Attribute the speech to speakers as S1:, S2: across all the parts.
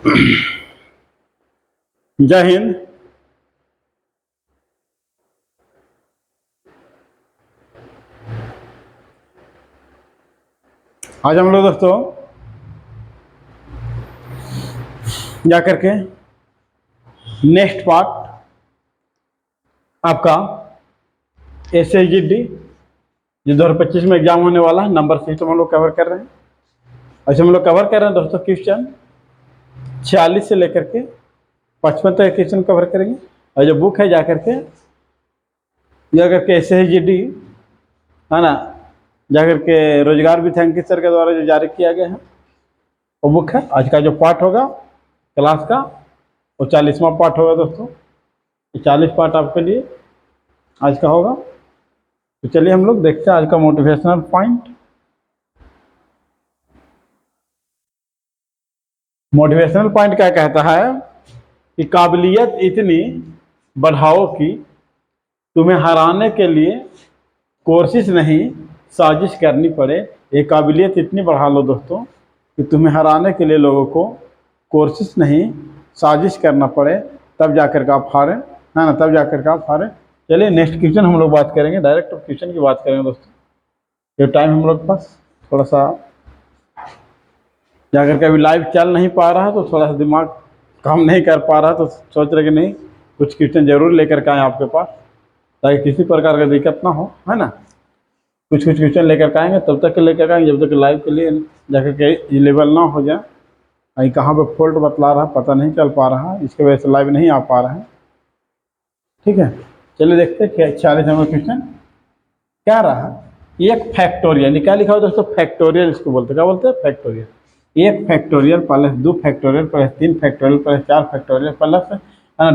S1: जय हिंद। आज हम लोग दोस्तों जा करके नेक्स्ट पार्ट आपका SHGD जो 2025 में एग्जाम होने वाला है, नंबर सिस्टम हम लोग कवर कर रहे हैं। ऐसे हम लोग कवर कर रहे हैं दोस्तों क्वेश्चन 46 से लेकर के 55 तक क्वेश्चन कवर करेंगे। और जो बुक है जा करके SHGD है ना, जाकर के रोजगार विधि अंकित सर के द्वारा जो जारी किया गया है वो बुक है। आज का जो पार्ट होगा क्लास का वो 40वां पार्ट होगा दोस्तों। 40 पार्ट आपके लिए आज का होगा। तो चलिए हम लोग देखते हैं आज का मोटिवेशनल पॉइंट। मोटिवेशनल पॉइंट क्या कहता है कि काबिलियत इतनी बढ़ाओ कि तुम्हें हराने के लिए कोशिश नहीं साजिश करनी पड़े। ये काबिलियत इतनी बढ़ा लो दोस्तों कि तुम्हें हराने के लिए लोगों को कोशिश नहीं साजिश करना पड़े, तब जाकर के आप हारें, है ना, तब जाकर के आप हारें। चलिए नेक्स्ट क्वेश्चन हम लोग बात करेंगे, डायरेक्ट क्वेश्चन की बात करेंगे दोस्तों। ये टाइम हम लोग के पास थोड़ा सा जाकर के अभी लाइव चल नहीं पा रहा है तो थोड़ा सा दिमाग काम नहीं कर पा रहा, तो सोच रहे कि नहीं कुछ क्वेश्चन जरूर लेकर के आए आपके पास ताकि किसी प्रकार का दिक्कत ना हो, है ना। कुछ क्वेश्चन लेकर के आएंगे, तब तक लेकर आएंगे जब तक लाइव के लिए जाकर के लेवल ना हो जाए। अभी कहाँ पे फॉल्ट बतला रहा पता नहीं चल पा रहा, इसकी वजह से लाइव नहीं आ पा रहा है। ठीक है, चलिए देखते हैं 46 नंबर क्वेश्चन क्या रहा। एक फैक्टोरियल, क्या लिखा हो दोस्तों, फैक्टोरियल इसको बोलते, क्या बोलते हैं, फैक्टोरियल। एक factorial plus 2 factorial plus 3 factorial plus 4 factorial plus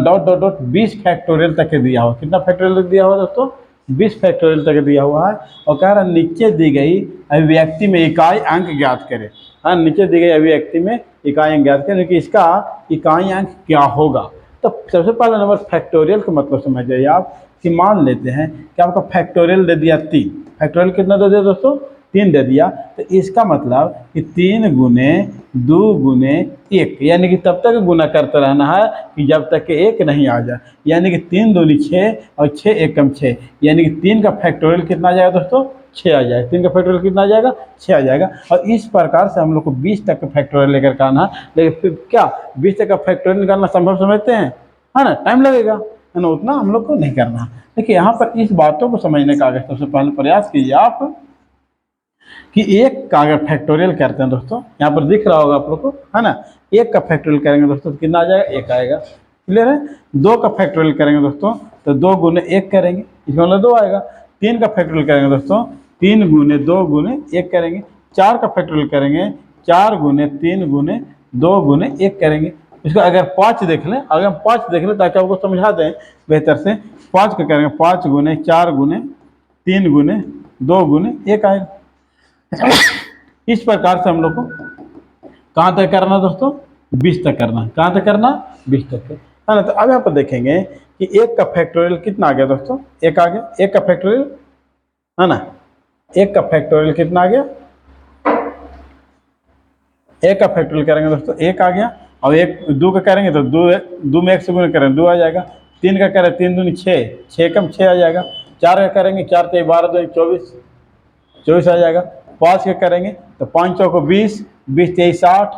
S1: dot dot dot 20 factorial तक के दिया हुआ। कितना फैक्टोरियल तक दिया हुआ दोस्तों, 20 फैक्टोरियल तक दिया हुआ है। और कह रहा नीचे दी गई अभिव्यक्ति में इकाई अंक ज्ञात करें। हाँ, नीचे दी गई अभिव्यक्ति में इकाई अंक ज्ञात करें कि इसका इकाई अंक क्या होगा। तो सबसे पहला नंबर फैक्टोरियल का मतलब समझ जाइए आप कि मान लेते हैं कि आपका फैक्टोरियल दे दिया 3। फैक्टोरियल कितना दे दिया दोस्तों, 3 दे दिया। तो इसका मतलब कि 3 गुने 2 गुने 1, यानी कि तब तक गुना करते रहना है कि जब तक कि 1 नहीं आ जाए। यानी कि 3 दूनी 6 और 6 एकम 6, यानी कि 3 का फैक्टोरियल कितना आ जाएगा दोस्तों, 6 आ जाएगा। 3 का फैक्टोरियल कितना आ जाएगा, 6 आ जाएगा। और इस प्रकार से हम लोग को 20 तक का फैक्टोरियल लेकर के आना है। लेकिन फिर क्या 20 तक का फैक्टोरियल निकालना संभव समझते हैं, है ना, टाइम लगेगा, है ना, उतना हम लोग को नहीं करना है। देखिए यहाँ पर इस बातों को समझने का अगर सबसे पहले प्रयास कीजिए आप कि 1 का अगर फैक्टोरियल करते हैं दोस्तों, यहाँ पर दिख रहा होगा आप लोग को, है ना। 1 का फैक्टोरियल करेंगे दोस्तों तो कितना आ जाएगा, 1 आएगा। क्लियर है। 2 का फैक्टोरियल करेंगे दोस्तों तो 2 गुने 1 करेंगे, इसमें मतलब 2 आएगा। 3 का फैक्टोरियल करेंगे दोस्तों 3 गुने 2 गुने 1 करेंगे। 4 का फैक्टोरियल करेंगे 4 गुने 3 गुने 2 गुने 1 करेंगे। इसको अगर 5 देख लें, अगर हम 5 देख लें ताकि आपको समझा दें बेहतर से, 5 का करेंगे 5 गुने 4 गुने 3 गुने 2 गुने 1 आएगा। इस प्रकार से हम लोग को कहाँ तक करना दोस्तों, 20 तक करना। कहाँ तक करना, 20 तक, है ना। तो अब यहाँ पर देखेंगे कि 1 का फैक्टोरियल कितना आ गया दोस्तों, 1 आ गया। 1 का फैक्टोरियल, है ना, 1 का फैक्टोरियल कितना आ गया, 1 का फैक्टोरियल करेंगे दोस्तों 1 आ गया। और 2 का करेंगे तो 2 में 1 से गुना करेंगे 2 आ जाएगा। 3 का करें 3 दूनी 6, 6 कम 6 आ जाएगा। 4 का करेंगे 4 तो 12 2 24, 24 आ जाएगा। 5 के करेंगे तो 5 चौको 20, 20 23 60,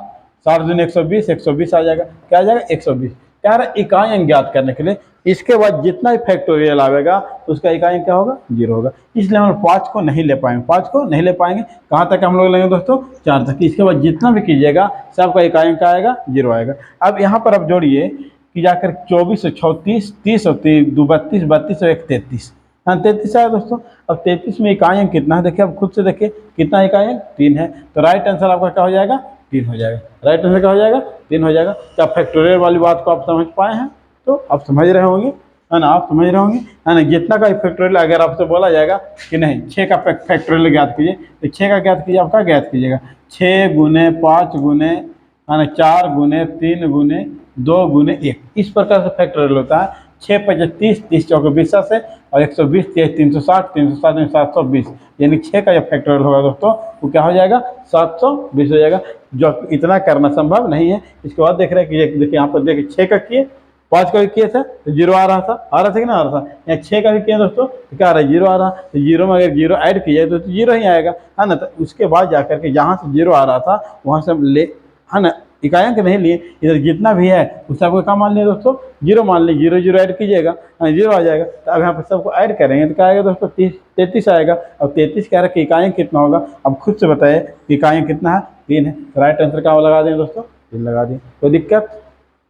S1: 60 दूनी 120, 120 आ जाएगा। क्या आ जाएगा, 120। क्या रहा, इकाई अंक ज्ञात करने के लिए इसके बाद जितना भी फैक्टोरियल आएगा उसका इकाई अंक क्या होगा, 0 होगा। इसलिए हम 5 को नहीं ले पाएंगे, 5 को नहीं ले पाएंगे। कहाँ तक हम लोग लेंगे दोस्तों, 4 तक। इसके बाद जितना भी कीजिएगा सबका इकाई अंक आएगा, 0 आएगा। अब यहाँ पर अब जोड़िए कि जाकर 24 और 34, 30 और 32, 32 और 1 33, हाँ 33 आया दोस्तों। अब 33 में इकाई अंक कितना है देखिए, अब खुद से देखिए कितना इकाई अंक, 3 है। तो राइट आंसर आपका क्या हो जाएगा, 3 हो जाएगा। राइट आंसर क्या हो जाएगा, 3 हो जाएगा। क्या फैक्टोरियल वाली बात को आप समझ पाए हैं, तो आप समझ रहे होंगे, है ना, आप समझ रहे होंगे, है ना। जितना का फैक्टोरियल अगर आपसे बोला जाएगा कि नहीं 6 का फैक्टोरियल ज्ञात कीजिए तो 6 का ज्ञात कीजिए, आपका ज्ञात कीजिएगा 6 गुने 5 गुने, है ना, 4 गुने 3 गुने 2 गुने 1, इस प्रकार से फैक्टोरियल होता है। 6 5 30, 30 चौके 20 से, और 120 360, 360 में 720, यानी 6 का जो फैक्टोरियल होगा दोस्तों वो क्या हो जाएगा 720 हो जाएगा। जो इतना करना संभव नहीं है। इसके बाद देख रहे हैं कि देखिए यहाँ पर देखिए 6 का किए, 5 का भी किए थे तो जीरो आ रहा था कि ना आ रहा था। यहाँ 6 का भी किया दोस्तों तो क्या आ रहा है जीरो आ रहा। तो जीरो में अगर जीरो ऐड किया तो जीरो ही आएगा, है ना। तो उसके बाद जाकर के जहाँ से जीरो आ रहा था वहाँ से हम ले, है ना, इकाइयाँ नहीं लिए, इधर जितना भी है उस सबको क्या मान लिया दोस्तों जीरो मान लीजिए, जीरो जीरो ऐड कीजिएगा, जीरो आ जाएगा। तो अब यहाँ पर सबको ऐड करेंगे तो क्या आएगा दोस्तों 33 आएगा। अब 33 कह रहा है कि इकाइयाँ कितना होगा, अब खुद से बताए इकाइयाँ कितना है 3 है। राइट आंसर क्या लगा दें दोस्तों 3 लगा दें। कोई दिक्कत,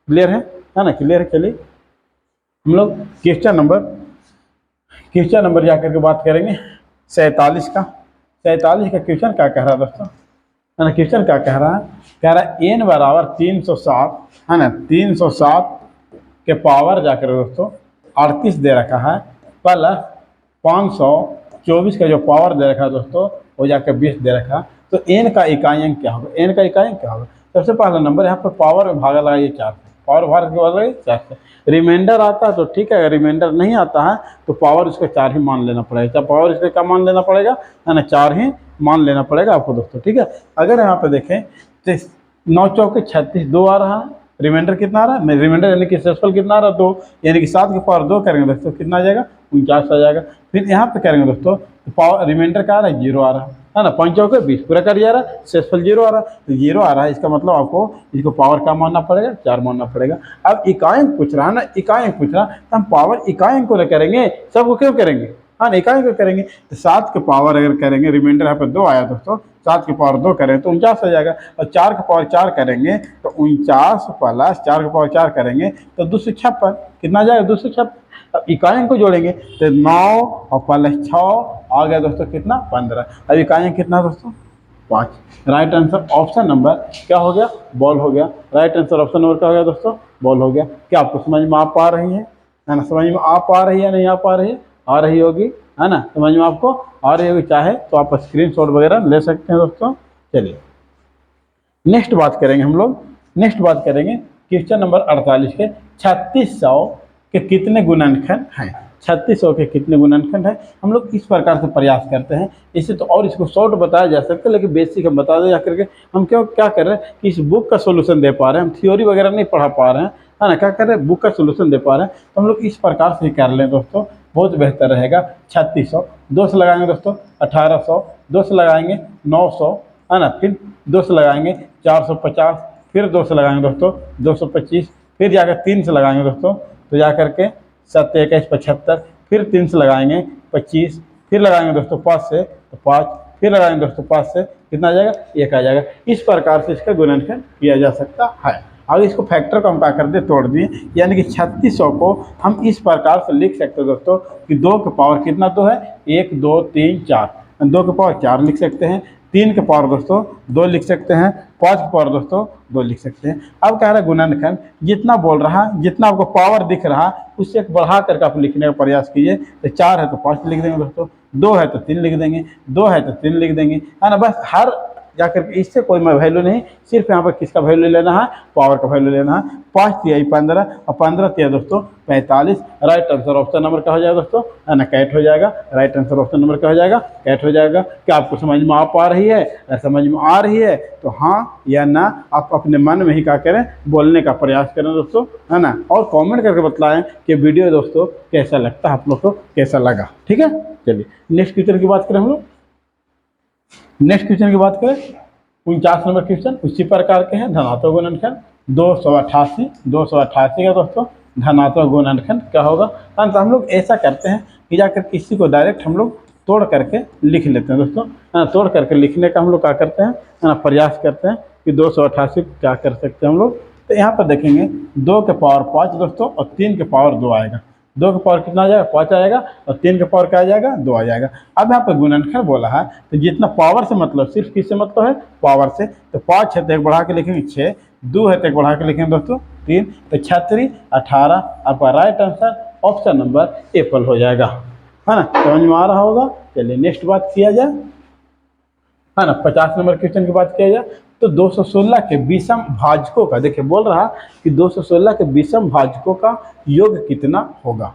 S1: क्लियर है ना, क्लियर है। चलिए हम लोग क्वेश्चन नंबर जाकर के बात करेंगे 47 का। 47 का क्वेश्चन क्या कह रहा है दोस्तों, है ना, क्वेश्चन क्या कह रहा है, कह रहा है n बराबर 307, है ना, 307 के पावर जाकर दोस्तों 38 दे रखा है, प्लस 524 का जो पावर दे रखा है दोस्तों वो जाकर 20 दे रखा है। तो n का इकाई क्या होगा, n का इकाई क्या होगा। सबसे पहला नंबर यहाँ पर पावर में भागा लगाइए 4 से, पावर भाग के बाद लगाइए 4 से। रिमाइंडर आता है तो ठीक है, अगर रिमाइंडर नहीं आता है तो पावर इसको 4 ही मान लेना पड़ेगा। तो पावर इसको क्या मान लेना पड़ेगा, है ना, 4 ही मान लेना पड़ेगा आपको दोस्तों, ठीक है। अगर यहाँ पे देखें तो 9 चौके 36, 2 आ रहा है, रिमाइंडर कितना आ रहा है, रिमाइंडर यानी कि सेसफल कितना आ रहा है 2, यानी कि 7 के पावर 2 करेंगे दोस्तों कितना आ जाएगा 49 आ जाएगा। फिर यहाँ पे करेंगे दोस्तों तो पावर रिमाइंडर क्या आ रहा है 0 आ रहा है ना, 5 चौके 20 पूरा कर जा रहा है, सेसफल 0 आ रहा है। तो 0 आ रहा है, इसका मतलब आपको इसको पावर क्या मानना पड़ेगा 4 मानना पड़ेगा। अब इकाइयाँ पूछ रहा है ना, इकाइयाँ पूछ रहा तो हम पावर इकाइयों को करेंगे, सबको क्यों करेंगे, हाँ इकाई को करेंगे। तो 7 के पावर अगर करेंगे, रिमाइंडर यहाँ पर 2 आया दोस्तों, 7 के पावर 2 करेंगे तो 49 हो जाएगा। और 4 के पावर 4 करेंगे तो 49 प्लस 4 के पावर 4 करेंगे तो 256 कितना आ जाएगा 256। अब इकाइयों को जोड़ेंगे तो 9 और प्लस 6 आ गया दोस्तों कितना 15। अब इकाइयाँ कितना दोस्तों 5। राइट आंसर ऑप्शन नंबर क्या हो गया बॉल हो गया। राइट आंसर ऑप्शन नंबर क्या हो गया दोस्तों बॉल हो गया। क्या आपको समझ में आ पा रही है ना, समझ में आ पा रही है नहीं आ पा रही है, आ रही होगी, है ना, समझ में आपको आ रही होगी। चाहे तो आप स्क्रीनशॉट वगैरह ले सकते हैं दोस्तों। चलिए नेक्स्ट बात करेंगे हम लोग, नेक्स्ट बात करेंगे क्वेश्चन नंबर 48 के 3600 के कितने गुणनखंड हैं। 3600 के कितने गुणनखंड हैं, हम लोग इस प्रकार से प्रयास करते हैं। इससे तो और इसको शॉर्ट बताया जा सकता है, लेकिन बेसिक हम बता दें जाकर के। हम क्यों क्या कर रहे हैं कि इस बुक का सोल्यूशन दे पा रहे हैं, हम थ्योरी वगैरह नहीं पढ़ा पा रहे हैं, है ना, क्या कर रहे हैं बुक का सोल्यूशन दे पा रहे हैं। तो हम लोग इस प्रकार से ही कर लें दोस्तों, बहुत बेहतर रहेगा। 3600 2 से लगाएंगे दोस्तों 1800, 2 से लगाएंगे 900, है ना, फिर 2 से लगाएंगे 450, फिर 2 से लगाएंगे दोस्तों 225, फिर जाकर 3 से लगाएंगे दोस्तों तो जाकर के 7 21 75, फिर 3 से लगाएंगे 25, फिर लगाएंगे दोस्तों 5 से तो 5, फिर लगाएंगे दोस्तों 5 से कितना आ जाएगा 1 आ जाएगा। इस प्रकार से इसका गुणनखंड किया जा सकता है। अब इसको फैक्टर को हम क्या कर दिए तोड़ दिए, यानी कि 3600 को हम इस प्रकार से लिख सकते हैं दोस्तों कि 2 के पावर कितना 2 है 1 2 3 4, 2 के पावर 4 लिख सकते हैं, 3 के पावर दोस्तों 2 लिख सकते हैं, 5 के पावर दोस्तों 2 लिख सकते हैं। अब कह रहा है गुणनखंड जितना बोल रहा है, जितना आपको पावर दिख रहा है उससे बढ़ा करके आप लिखने का प्रयास कीजिए। तो 4 है तो 5 लिख देंगे दोस्तों, 2 है तो 3 लिख देंगे, 2 है तो 3 लिख देंगे, है ना। बस हर जाकर के इससे कोई मैं वैल्यू नहीं, सिर्फ यहाँ पर किसका वैल्यू लेना है पावर का वैल्यू लेना है। 5 तिहाई 15 और 15 तिहाई दोस्तों 45। राइट आंसर ऑप्शन नंबर क्या हो जाएगा दोस्तों, है ना, कैट हो जाएगा। राइट आंसर ऑप्शन नंबर क्या हो जाएगा कैट हो जाएगा। क्या आपको समझ में आ पा रही है, समझ में आ रही है तो हाँ या ना आप अपने मन में ही क्या करें बोलने का प्रयास करें दोस्तों, है ना, और कमेंट करके बतलाएं कि वीडियो दोस्तों कैसा लगता है, आप लोग को कैसा लगा, ठीक है। चलिए नेक्स्ट क्वेश्चन की बात करें हम लोग। नेक्स्ट क्वेश्चन की बात करें 49 नंबर क्वेश्चन उसी प्रकार के हैं। धनात्मक गुणनखंड 288 का दोस्तों धनात्मक गुणनखंड क्या होगा। तो हम लोग ऐसा करते हैं कि जाकर किसी को डायरेक्ट हम लोग तोड़ करके लिख लेते हैं दोस्तों। तोड़ करके लिखने का हम लोग क्या करते हैं ना प्रयास करते हैं कि 288 क्या कर सकते हैं हम लोग। तो यहाँ पर देखेंगे 2 के पावर 5 दोस्तों और 3 के पावर 2 आएगा। 2 के पावर कितना आ जाएगा 5 आएगा और 3 के पावर क्या आ जाएगा 2 आ जाएगा। अब यहाँ पर गुणनखंड बोला है तो जितना पावर से मतलब सिर्फ किससे मतलब है पावर से। तो 5 है तो एक बढ़ा के लिखेंगे 6, 2 है तो एक बढ़ा के लिखेंगे दोस्तों 3, तो 36 18। आपका right answer option number Apple हो जाएगा, है ना, समझ में आ रहा होगा। चलिए नेक्स्ट बात किया जाए, है ना, 50 नंबर क्वेश्चन की बात किया जाए तो 216 के विषम भाजकों का देखिए बोल रहा कि 216 के विषम भाजकों का योग कितना होगा।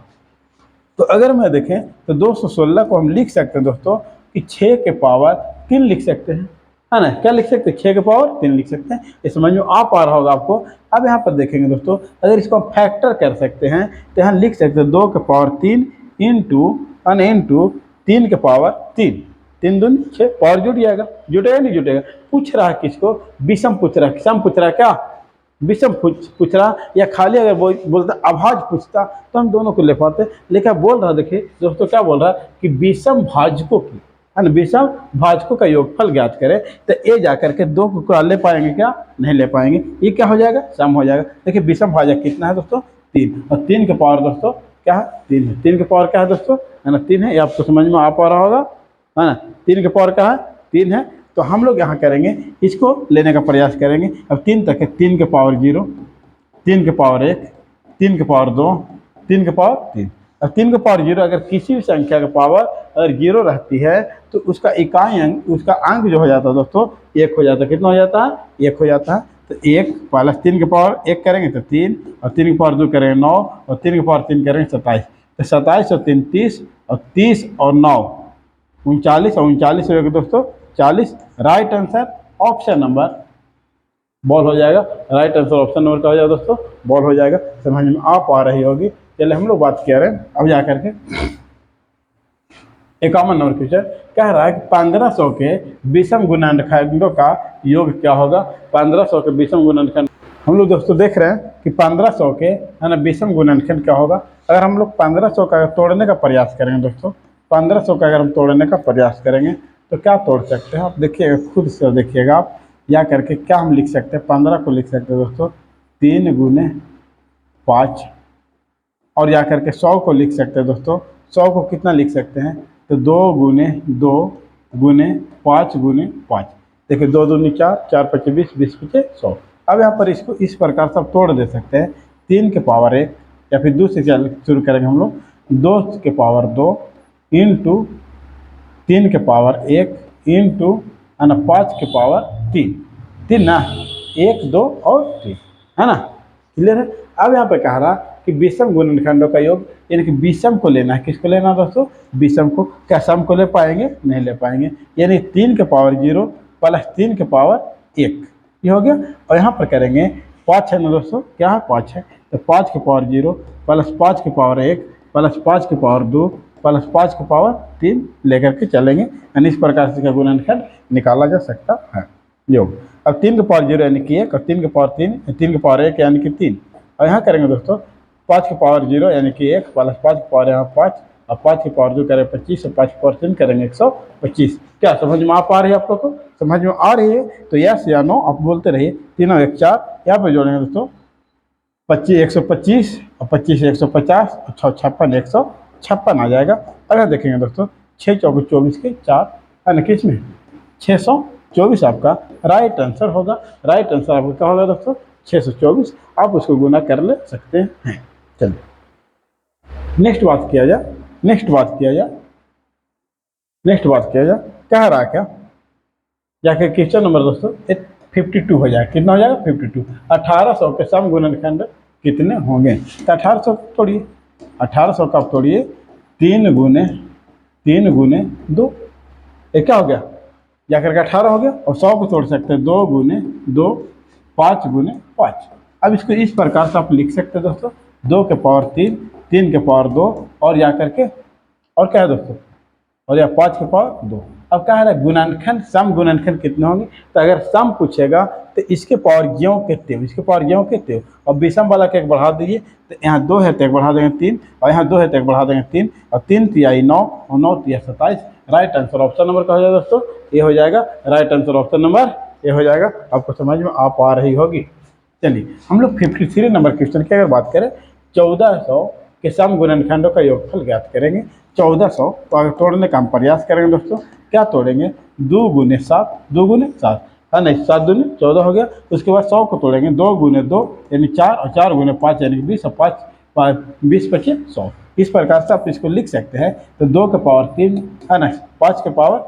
S1: तो अगर मैं देखें तो 216 को हम लिख सकते हैं दोस्तों कि 6 के पावर 3 लिख सकते हैं, है ना। क्या लिख सकते हैं? 6 के पावर 3 लिख सकते हैं। ये समझ में आ पा रहा होगा आपको। अब यहाँ पर देखेंगे दोस्तों, अगर इसको हम फैक्टर कर सकते हैं तो यहाँ लिख सकते हैं 2 के पावर 3 इंटू 3 के पावर 3, 3 दूनी 6, पावर जुट जाएगा। जुटेगा नहीं जुटेगा? पूछ रहा है किसको? विषम पूछ रहा है। सम पूछ रहा है क्या? विषम पूछ रहा, या खाली अगर बोलता अभाज्य पूछता तो हम दोनों को ले पाते। लेकिन बोल रहा, देखिए दोस्तों क्या बोल रहा है कि विषम भाजकों की, है ना, विषम भाजकों का योगफल ज्ञात करें। तो ये जाकर के 2 को ले पाएंगे क्या? नहीं ले पाएंगे। ये क्या हो जाएगा? सम हो जाएगा। देखिए विषम भाजक कितना है दोस्तों? 3, और 3 के पावर दोस्तों क्या है? 3 है। 3 के पावर क्या है दोस्तों? है ना, 3 है। ये आपको समझ में आ पा रहा होगा, है ना। 3 के पावर क्या है? 3 है। तो हम लोग यहाँ करेंगे, इसको लेने का प्रयास करेंगे। अब 3 तक है, 3 के पावर 0, 3 के पावर 1, 3 के पावर 2, 3 के पावर 3। अब 3 के पावर 0 अगर किसी भी संख्या का पावर अगर 0 रहती है तो उसका इकाई अंक, उसका अंक जो हो जाता है दोस्तों 1 हो जाता है। कितना हो जाता है? 1 हो जाता है। तो 1 प्लस 3 के पावर 1 करेंगे तो 3, और 3 के पावर 2 करेंगे 9, और 3 के पावर 3 करेंगे 27। तो 27 और 3 30, और 30 और 9 39, और 39 हो जाएगा दोस्तों 40। Right answer option number ball हो जाएगा। राइट आंसर ऑप्शन नंबर का हो जाएगा दोस्तों, बॉल हो जाएगा। समझ में आ पा रही होगी। चलिए हम लोग बात कर रहे हैं अब जाकर के 51 नंबर क्वेश्चन कह रहा है कि 1500 के विषम गुणनखंडों का योग क्या होगा। 1500 के विषम गुणनखंड हम लोग दोस्तों देख रहे हैं कि 1500 के, है ना, विषम गुणनखंड क्या होगा। अगर हम लोग 1500 का तोड़ने का प्रयास करेंगे दोस्तों, 1500 का अगर हम तोड़ने का प्रयास करेंगे तो क्या तोड़ सकते हैं आप देखिएगा, खुद से देखिएगा आप या करके। क्या हम लिख सकते हैं? 15 को लिख सकते हैं दोस्तों 3 गुने 5, और या करके 100 को लिख सकते हैं दोस्तों। 100 को कितना लिख सकते हैं? तो 2 गुने 2 गुने 5 गुने 5। देखिए 2 दूनी 4, 4 पचे 20, 20 पचे 100। अब यहाँ पर इसको इस प्रकार से आप तोड़ दे सकते हैं। 3 के पावर 1, या फिर 2 से शुरू करेंगे हम लोग। 2 के पावर 2 इंटू 3 के पावर 1 इंटू, है ना, 5 के पावर 3, 3 ना, 1 2 और 3, है ना। क्लियर है। अब यहाँ पे कह रहा कि विषम गुणनखंडों का योग, यानी कि विषम को लेना है। किसको लेना है दोस्तों? विषम को। क्या सम को ले पाएंगे? नहीं ले पाएंगे। यानी 3 के पावर 0 प्लस 3 के पावर 1, ये हो गया। और यहाँ पर करेंगे 5 है ना दोस्तों, क्या है? 5 है। तो 5 के पावर 0 प्लस 5 के पावर 1 प्लस 5 के पावर 2 प्लस 5 के पावर 3 लेकर के चलेंगे। यानी इस प्रकार से गुणनखंड निकाला जा सकता है योग। अब 3 के पावर 0 यानी कि 1, और 3 के पावर 3, 3 के पावर 1 यानी कि 3। और यहाँ करेंगे दोस्तों 5 के पावर 0 यानी कि 1 प्लस 5 के पावर यहाँ 5, और 5 के पावर 2 करेंगे 25, और 5 के पावर 3 करेंगे 125। क्या समझ में आ पा रही है आप लोग को? समझ में आ रही है तो यस या नो आप बोलते रहिए। 3 और 1 4, यहाँ पर जोड़ेंगे दोस्तों 25 125, और 25 150, और 6 56 156 आ जाएगा। अगर देखेंगे दोस्तों 6 चौके 24 के 4, है ना, किस में 624 आपका राइट आंसर होगा। राइट आंसर आपका क्या होगा दोस्तों? 624। आप उसको गुना कर ले सकते हैं। चलिए नेक्स्ट बात किया जाए। कह रहा क्या जाके क्वेश्चन नंबर दोस्तों 52 हो जाएगा। कितना हो जाएगा? 52। 1800 के सम गुणनखंड कितने होंगे? तो 1800 तोड़िए, 1800 का आप तोड़िए 3 गुने 2, ये क्या हो गया? जाकर के 18 हो गया। और 100 को तोड़ सकते हैं 2 गुने 2, 5 गुने 5। अब इसको इस प्रकार से आप लिख सकते हैं दोस्तों 2 के पावर 3, 3 के पावर 2, और या करके और क्या है दोस्तों, और या 5 के पावर 2। अब क्या है गुणनखंड, सम गुणनखंड कितने होंगे? तो अगर सम पूछेगा तो इसके पावर ज्यों के त्यों, इसके पावर ज्यों के त्यों, और विषम वाला के एक बढ़ा दीजिए। तो यहाँ 2 है तो एक बढ़ा देंगे 3, और यहाँ 2 है तो एक बढ़ा देंगे 3, और 3 तिया 9, और 9 तिया 27। राइट आंसर ऑप्शन नंबर का हो जाएगा दोस्तों, ये हो जाएगा। राइट आंसर ऑप्शन नंबर ये हो जाएगा। आपको समझ में आ पा रही होगी। चलिए हम लोग 53 नंबर क्वेश्चन की अगर बात करें, 1400 के सम गुणनखंडों का योगफल ज्ञात करेंगे। 1400 तो अगर तोड़ने का हम प्रयास करेंगे दोस्तों, क्या तोड़ेंगे? 2 गुने 7, 2 गुने 7, है नहीं, 7 दूनी 14 हो गया। उसके बाद 100 को तोड़ेंगे 2 गुने 2 यानी 4, और 4 गुने 5 यानी 20, और 5 20 पचे 100। इस प्रकार से आप इसको लिख सकते हैं। तो 2 के पावर 3, है ना, 5 के पावर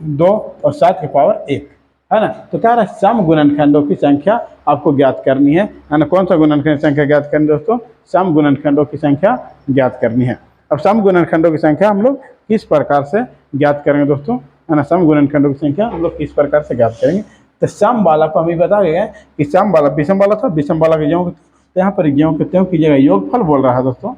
S1: 2, और 7 के पावर 1, है ना। तो क्या रहा है, सम गुणनखंडों की संख्या आपको ज्ञात करनी है ना। कौन सा गुणनखंड संख्या ज्ञात करनी है दोस्तों, सम गुणनखंडों की संख्या ज्ञात करनी है। अब सम गुणनखंडों की संख्या हम लोग किस प्रकार से ज्ञात करेंगे दोस्तों, है ना। सम गुणनखंडों की संख्या हम लोग किस प्रकार से ज्ञात करेंगे, तो सम वाला को हमें बता गया कि सम वाला विषम वाला था, विषम वाला के ज्यों, तो यहाँ पर ज्यों के त्यों कीजिएगा, योगफल बोल रहा है दोस्तों,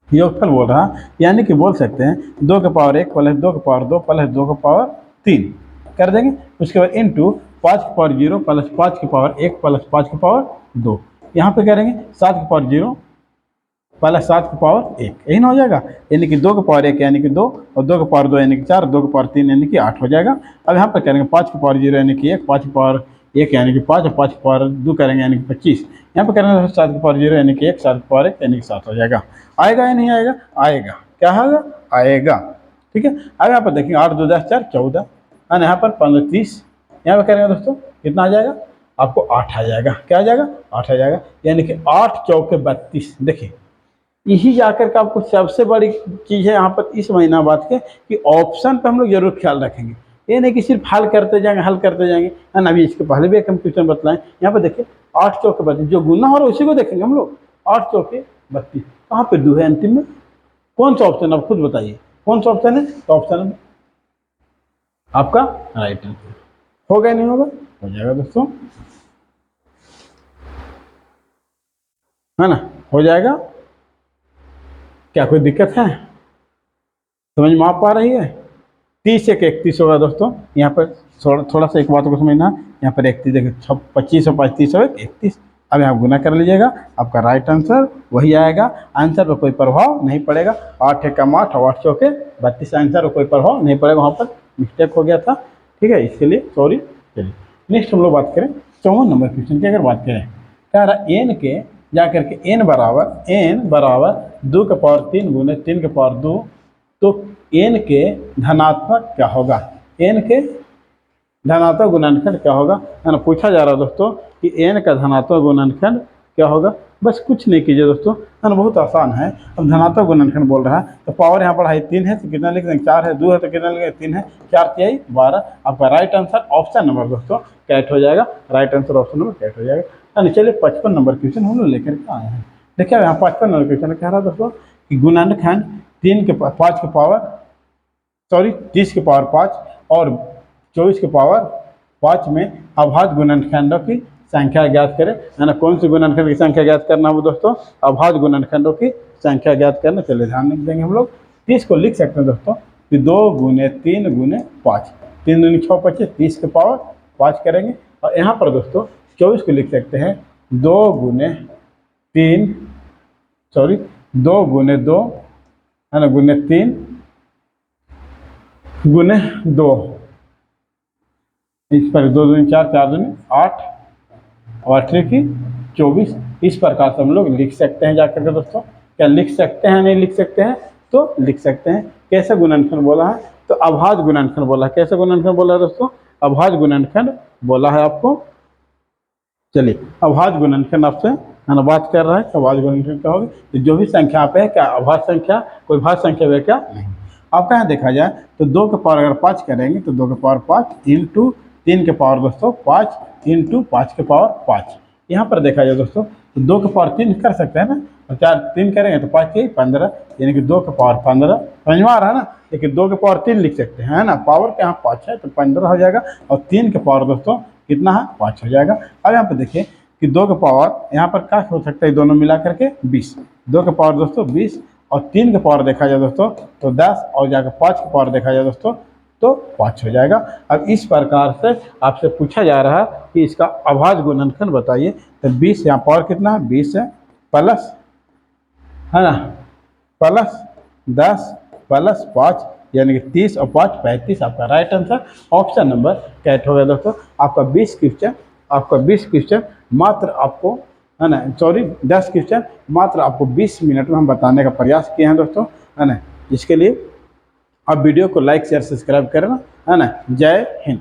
S1: योगफल बोल रहा है। यानी कि बोल सकते हैं 2 के पावर 1 प्लस 2 के पावर 2 प्लस 2 के पावर 3 कर देंगे। उसके बाद इंटू 5 के पावर 0 प्लस 5 के पावर 1 प्लस 5 के पावर 2, यहाँ पे करेंगे 7 के पावर 0 प्लस 7 के पावर 1, यही ना हो जाएगा। यानी कि 2 के पावर 1 यानी कि 2, और 2 के पावर 2 यानी कि 4, 2 के पावर 3 यानी कि 8 हो जाएगा। अब यहाँ पर करेंगे 5 के पावर 0 यानी कि 1, 5 के पावर 1 यानी कि 5, और 5 के पावर 2 करेंगे यानी कि 25। यहाँ पर करेंगे 7 के पावर 0 यानी कि 1, 7 के पावर 1 यानी कि 7 हो जाएगा। आएगा या नहीं आएगा, आएगा। क्या होगा, आएगा। ठीक है। अब यहाँ पर देखिए 8 2 10 4 14, और यहाँ पर 15 30, यहाँ पर करेंगे दोस्तों कितना आ जाएगा, आपको 8 आ जाएगा। क्या आ जाएगा, 8 आ जाएगा। यानी कि 8 चौके 32। देखिए यही जाकर के आपको सबसे बड़ी चीज़ है यहाँ पर इस महीना बात के, कि ऑप्शन पर हम लोग जरूर ख्याल रखेंगे। ये नहीं कि सिर्फ हल करते जाएंगे, हल करते जाएंगे, है ना। अभी इसके पहले भी एक हम क्वेश्चन बतलाएं, यहाँ पर देखिए 8 चौके 32, जो गुना हो रहा है उसी को देखेंगे हम लोग। 8 चौके 32, कहाँ पे दो है अंतिम में, कौन सा ऑप्शन, आप खुद बताइए कौन सा ऑप्शन है। तो ऑप्शन आपका राइट आंसर होगा, नहीं होगा, हो जाएगा दोस्तों, है ना, हो जाएगा। क्या कोई दिक्कत है, समझ में आ पा रही है। 30 से 31 होगा दोस्तों। यहाँ पर थोड़ा सा एक बात को समझना, यहाँ पर 31 देखिए 25 और 35 हो 31। अब यहाँ गुना कर लीजिएगा, आपका राइट आंसर वही आएगा। आंसर पर कोई प्रभाव नहीं पड़ेगा। 8 एकम 8 और 8 चौके 32, आंसर पर कोई प्रभाव नहीं पड़ेगा, वहाँ पर मिस्टेक हो गया था। ठीक है, इसके लिए सॉरी। चलिए नेक्स्ट हम लोग बात करें 54 नंबर क्वेश्चन की। अगर बात करें क्या रहा, एन के जा करके n बराबर 2 के पावर 3 गुने 3 के पावर 2, तो n के धनात्मक क्या होगा, n के धनात्मक गुणनखंड क्या होगा, है ना। पूछा जा रहा है दोस्तों कि n का धनात्मक गुणनखंड क्या होगा। बस कुछ नहीं कीजिए दोस्तों, है ना, बहुत आसान है। अब धनात्मक गुणनखंड बोल रहा है, तो पावर यहाँ पर 3 है तो कितना लिख देंगे, 4 है, 2 है तो कितना लिखेंगे, 3 है, 4 3 12। आपका राइट आंसर ऑप्शन नंबर दोस्तों कैट हो जाएगा। राइट आंसर ऑप्शन नंबर कैट हो जाएगा। चलिए 55 नंबर क्वेश्चन हम लोग लेकर के आए हैं। देखिए यहाँ 55 नंबर क्वेश्चन कह रहा है दोस्तों कि गुणनखंड 30 के पावर 5 और 24 के पावर 5 में अभाज्य गुणनखंडों की संख्या ज्ञात करें, है ना। कौन सी गुणनखंड की संख्या ज्ञात करना है दोस्तों, अभाज्य गुणनखंडों की संख्या ज्ञात करना। चलिए ध्यान देंगे हम लोग 30 को लिख सकते हैं दोस्तों कि 2 गुने 3 गुने 5, 3 दूनी 6 25, 30 के पावर 5 करेंगे। और यहाँ पर दोस्तों 24 को लिख सकते हैं 2 गुने 2 है ना, गुने 3 गुने 2, इस पर 2 दूनी 4, 4 दूनी 8 और 8 की 24। इस प्रकार से हम लोग लिख सकते हैं जाकर के दोस्तों। क्या लिख सकते हैं, नहीं लिख सकते हैं, तो लिख सकते हैं। कैसे गुणनखंड बोला है, तो अभाज्य गुणनखंड बोला है। कैसे गुणनखंड बोला है दोस्तों, अभाज्य गुणनखंड बोला है आपको। चलिए अभाज्य गुणनखंड आपसे है ना बात कर रहा है, अभाज्य गुणनखंड क्या होगा, तो जो भी संख्या पे है क्या अभाज्य संख्या, कोई भाज्य संख्या है क्या, नहीं। आपका यहाँ देखा जाए तो 2 के पावर अगर 5 करेंगे तो 2 के पावर 5 इंटू 3 के पावर दोस्तों 5 इंटू 5 के पावर 5। यहाँ पर देखा जाए दोस्तों तो 2 के पावर 3 कर सकते हैं ना, और 4 3 करेंगे तो 5 के 15, यानी कि 2 के पावर 15 समझ में आ रहा है ना। लेकिन 2 के पावर 3 लिख सकते हैं, है ना, पावर के यहाँ 5 है तो 15 हो जाएगा, और 3 के पावर दोस्तों कितना है, 5 हो जाएगा। अब यहाँ पर देखिए कि 2 के पावर यहाँ पर क्या हो सकता है, दोनों मिला करके 20, 2 के पावर दोस्तों 20, और 3 के पावर देखा जाए दोस्तों तो 10, और जाकर 5 के पावर देखा जाए दोस्तों तो 5 हो जाएगा। अब इस प्रकार से आपसे पूछा जा रहा है कि इसका अभाज्य गुणनखंड बताइए, तो 20 यहाँ पावर कितना है, 20 है, प्लस है ना, प्लस 10 प्लस 5 यानी कि 30 और 5 35। आपका राइट आंसर ऑप्शन नंबर कैट हो गया दोस्तों। आपका 20 क्वेश्चन मात्र आपको, है ना, सॉरी 10 क्वेश्चन मात्र आपको 20 मिनट में हम बताने का प्रयास किए हैं दोस्तों, है ना। इसके लिए आप वीडियो को लाइक शेयर सब्सक्राइब करना, है ना। जय हिंद।